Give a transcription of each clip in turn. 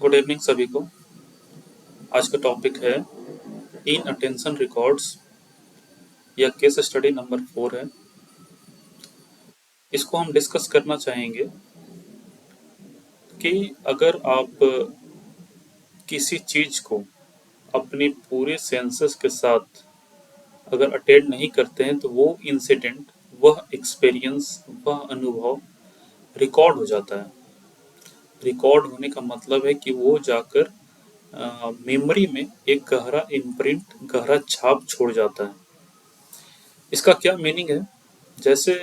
Good evening सभी को। आज का टॉपिक है इन अटेंशन रिकॉर्ड्स या केस स्टडी नंबर 4 है। इसको हम डिस्कस करना चाहेंगे कि अगर आप किसी चीज को अपनी पूरे सेंसेस के साथ अगर अटेंड नहीं करते हैं तो वो इंसिडेंट, वह एक्सपीरियंस, वह अनुभव रिकॉर्ड हो जाता है। रिकॉर्ड होने का मतलब है कि वो जाकर मेमोरी में एक गहरा इम्प्रिंट, गहरा छाप छोड़ जाता है। इसका क्या मीनिंग है? जैसे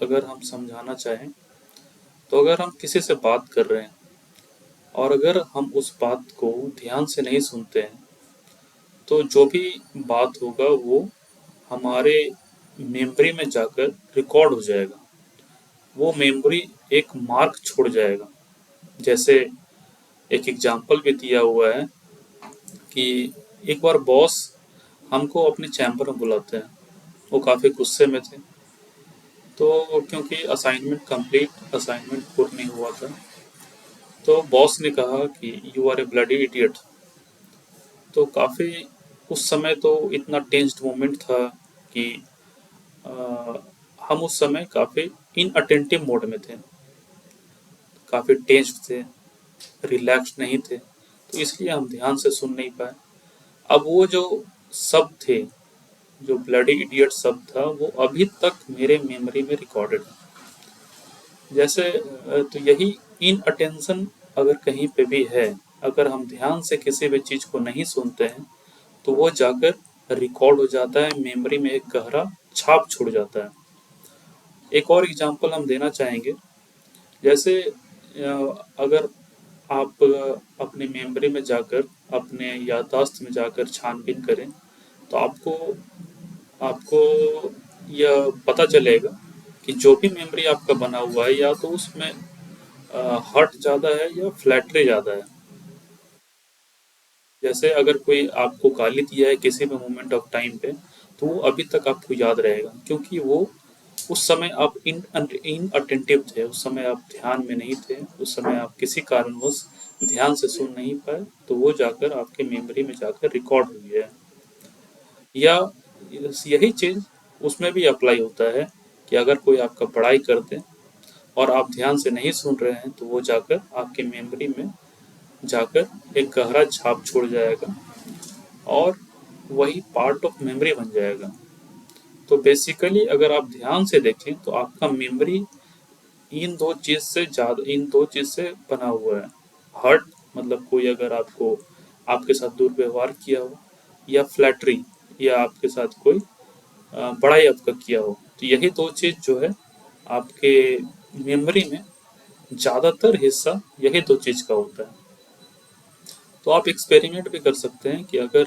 अगर हम समझाना चाहें तो अगर हम किसी से बात कर रहे हैं और अगर हम उस बात को ध्यान से नहीं सुनते हैं तो जो भी बात होगा वो हमारे मेमोरी में जाकर रिकॉर्ड हो जाएगा। वो मेमोरी एक मार्क छोड़ जाएगा। जैसे एक एग्जाम्पल भी दिया हुआ है कि एक बार बॉस हमको अपने चैम्बर में बुलाते हैं। वो काफ़ी गुस्से में थे, तो क्योंकि असाइनमेंट पूर्ण नहीं हुआ था, तो बॉस ने कहा कि you are a bloody idiot. तो काफ़ी उस समय तो इतना टेंस्ड मोमेंट था कि अ, हम उस समय काफ़ी इनअटेंटिव मोड में थे, काफ़ी टेंस्ड थे, रिलैक्स नहीं थे, तो इसलिए हम ध्यान से सुन नहीं पाए। अब वो जो शब्द थे, जो ब्लडी इडियट शब्द था, वो अभी तक मेरे मेमोरी में रिकॉर्डेड है। जैसे तो यही इन अटेंशन अगर कहीं पे भी है, अगर हम ध्यान से किसी भी चीज़ को नहीं सुनते हैं तो वो जाकर रिकॉर्ड हो जाता है, मेमोरी में एक गहरा छाप छोड़ जाता है। एक और एग्जांपल हम देना चाहेंगे। जैसे अगर आप अपने मेमोरी में जाकर, अपने याददाश्त में जाकर छानबीन करें तो आपको आपको यह पता चलेगा कि जो भी मेमोरी आपका बना हुआ है या तो उसमें हर्ट ज़्यादा है या फ्लैटरी ज़्यादा है। जैसे अगर कोई आपको गाली दिया है किसी भी मोमेंट ऑफ टाइम पे, तो वो अभी तक आपको याद रहेगा, क्योंकि वो उस समय आप इन अटेंटिव थे, उस समय आप ध्यान में नहीं थे, उस समय आप किसी कारणवश ध्यान से सुन नहीं पाए, तो वो जाकर आपके मेमोरी में जाकर रिकॉर्ड हुई है। या यही चीज़ उसमें भी अप्लाई होता है कि अगर कोई आपका पढ़ाई करते और आप ध्यान से नहीं सुन रहे हैं तो वो जाकर आपके मेमोरी में जाकर एक गहरा छाप छोड़ जाएगा और वही पार्ट ऑफ मेमोरी बन जाएगा। तो बेसिकली अगर आप ध्यान से देखें तो आपका मेमोरी इन दो चीज से बना हुआ है। हर्ट मतलब कोई अगर आपको आपके साथ दुर्व्यवहार किया हो, या फ्लैटरी या आपके साथ कोई बड़ाई आपका किया हो, तो यही दो चीज जो है आपके मेमोरी में ज्यादातर हिस्सा यही दो चीज का होता है। तो आप एक्सपेरिमेंट भी कर सकते हैं कि अगर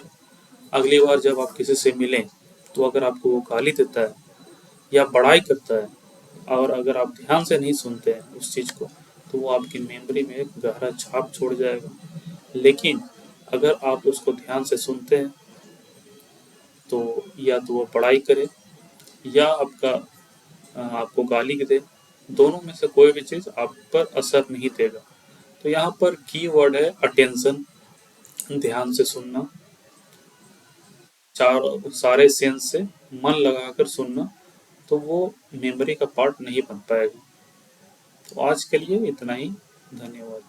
अगली बार जब आप किसी से मिलें तो अगर आपको वो गाली देता है या बड़ाई करता है और अगर आप ध्यान से नहीं सुनते हैं उस चीज़ को, तो वो आपकी मेमोरी में एक गहरा छाप छोड़ जाएगा। लेकिन अगर आप उसको ध्यान से सुनते हैं तो या तो वो बड़ाई करे या आपको गाली दे, दोनों में से कोई भी चीज़ आप पर असर नहीं देगा। तो यहाँ पर की वर्ड है अटेंशन, ध्यान से सुनना, चार सारे सेंस से मन लगाकर सुनना, तो वो मेमोरी का पार्ट नहीं बन पाएगा। तो आज के लिए इतना ही। धन्यवाद।